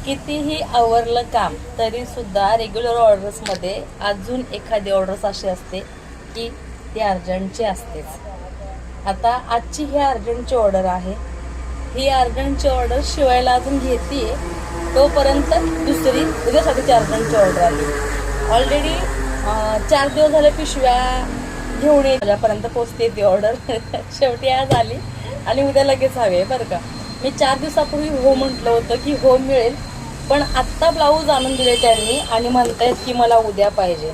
कितीही आवरलं काम तरी सुद्धा रेग्युलर ऑर्डर्समध्ये अजून एखादी ऑर्डर्स अशी असते की ती अर्जंटची असतेच. आता आजची ही अर्जंटची ऑर्डर आहे. ही अर्जंटची ऑर्डर शिवायला अजून घेते तोपर्यंत दुसरी उद्यासाठीची अर्जंटची ऑर्डर आली. ऑलरेडी 4 दिवस झाले पिशव्या घेऊन माझ्यापर्यंत पोचते ती ऑर्डर. शेवटी आज आली आणि उद्या लगेच हवी आहे बरं का. मी 4 दिवसापूर्वी हो म्हटलं होतं की हो मिळेल, पण आत्ता ब्लाऊज आणून दिले त्यांनी आणि म्हणतायत की मला उद्या पाहिजे.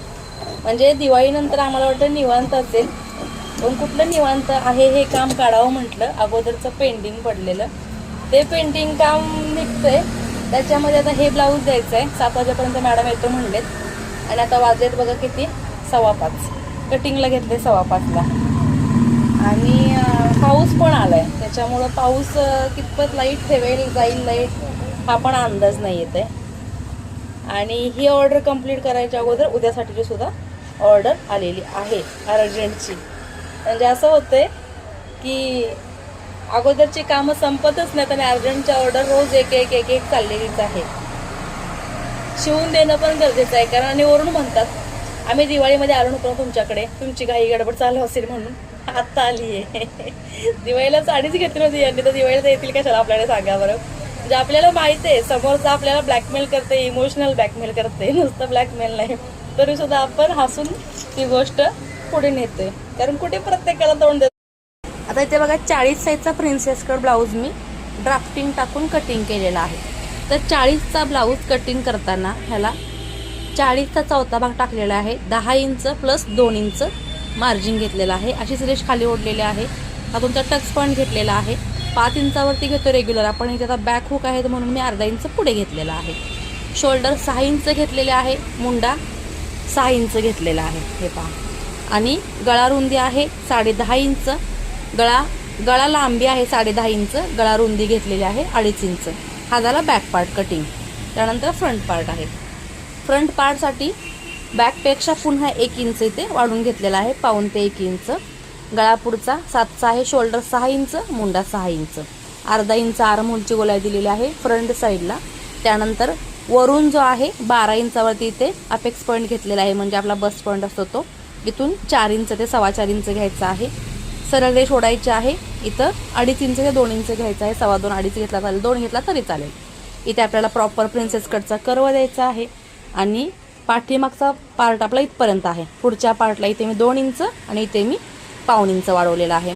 म्हणजे दिवाळीनंतर आम्हाला वाटतं निवांत असेल, पण कुठलं निवांत आहे हे काम काढावं म्हटलं. अगोदरचं पेंडिंग पडलेलं ते पेंटिंग काम निघतंय. त्याच्यामध्ये आता हे ब्लाऊज द्यायचं आहे. 7 वाजेपर्यंत मॅडम येतो म्हणलेत आणि आता वाजलेत बघा किती, 5:15. कटिंगला घेतले 5:15ला आणि पाऊस पण आलाय. त्याच्यामुळं पाऊस कितपत लाईट ठेवेल जाईल लाईट हा पण अंदाज नाही येत आहे. आणि ही ऑर्डर कंप्लीट करायच्या अगोदर उद्यासाठीची सुद्धा ऑर्डर आलेली आहे अर्जंटची. म्हणजे असं होतंय की अगोदरची कामं संपतच नाहीत आणि अर्जंटच्या ऑर्डर रोज एक एक एक एक चाललेलीच आहे. शिवून देणं पण गरजेचं आहे, कारण आणि वरून म्हणतात आम्ही दिवाळीमध्ये आलो नव्हतो तुमच्याकडे, तुमची घाई गडबड चालू असेल म्हणून आत्ता आली आहे. दिवाळीला साडीच घेतली नव्हती यांनी, तर दिवाळीला येतील कशाला आपल्याला सांगा बरं. म्हणजे आपल्याला माहिती आहे समोरचा आपल्याला ब्लॅकमेल करते, इमोशनल ब्लॅकमेल करते, नुसतं ब्लॅकमेल नाही. तरी सुद्धा आपण हसून ती गोष्ट पुढे नेतोय, कारण कुठे प्रत्येकाला तोंड देतो. आता इथे बघा 40 साईजचा प्रिन्सेस कट ब्लाऊज मी ड्राफ्टिंग टाकून कटिंग केलेला आहे. तर 40चा ब्लाऊज कटिंग करताना ह्याला 40चा चौथा भाग टाकलेला आहे. 10 इंच प्लस 2 इंच मार्जिन घेतलेला आहे. अशी रेष खाली ओढलेली आहे. हा तुमचा टक्स पॉईंट घेतलेला आहे. 5 इंचावरती घेतो रेग्युलर आपण. इथे आता बॅक हुक आहे म्हणून मी अर्धा इंच पुढे घेतलेला आहे. शोल्डर 6 इंच घेतलेले आहे. मुंडा 6 इंच घेतलेला आहे हे पहा. आणि गळा रुंदी आहे 10.5 इंच. गळा लांबी आहे 10.5 इंच. गळा रुंदी घेतलेली आहे 2.5 इंच. हा झाला बॅक पार्ट कटिंग. त्यानंतर फ्रंट पार्ट आहे. फ्रंट पार्टसाठी बॅकपेक्षा पुन्हा 1 इंच इथे वाढून घेतलेला आहे, पाऊण ते 1 इंच. गळा पुढचा 7चा आहे. Shoulder 6 inch. मुंडा 6 इंच. अर्धा इंच आर्महोलची गोलाई दिलेली आहे फ्रंट साईडला. त्यानंतर वरून जो आहे 12 इंचावरती इथे अपेक्स पॉईंट घेतलेला आहे, म्हणजे आपला बस्ट पॉईंट असतो तो. इथून 4 इंच ते 4.25 इंच घ्यायचा आहे. सरळ रेष ओढायची आहे. इथं 2.5 इंच ते 2 इंच घ्यायचा आहे. 2.25 2.5 घेतला चालेल, 2 घेतला तरी चालेल. इथे आपल्याला प्रॉपर प्रिन्सेस कटचा कर्व द्यायचा आहे. आणि पाठीमागचा पार्ट आपला इथपर्यंत आहे. पुढच्या पार्टला इथे मी 2 इंच आणि इथे मी पाऊण इंच वाढवलेला आहे.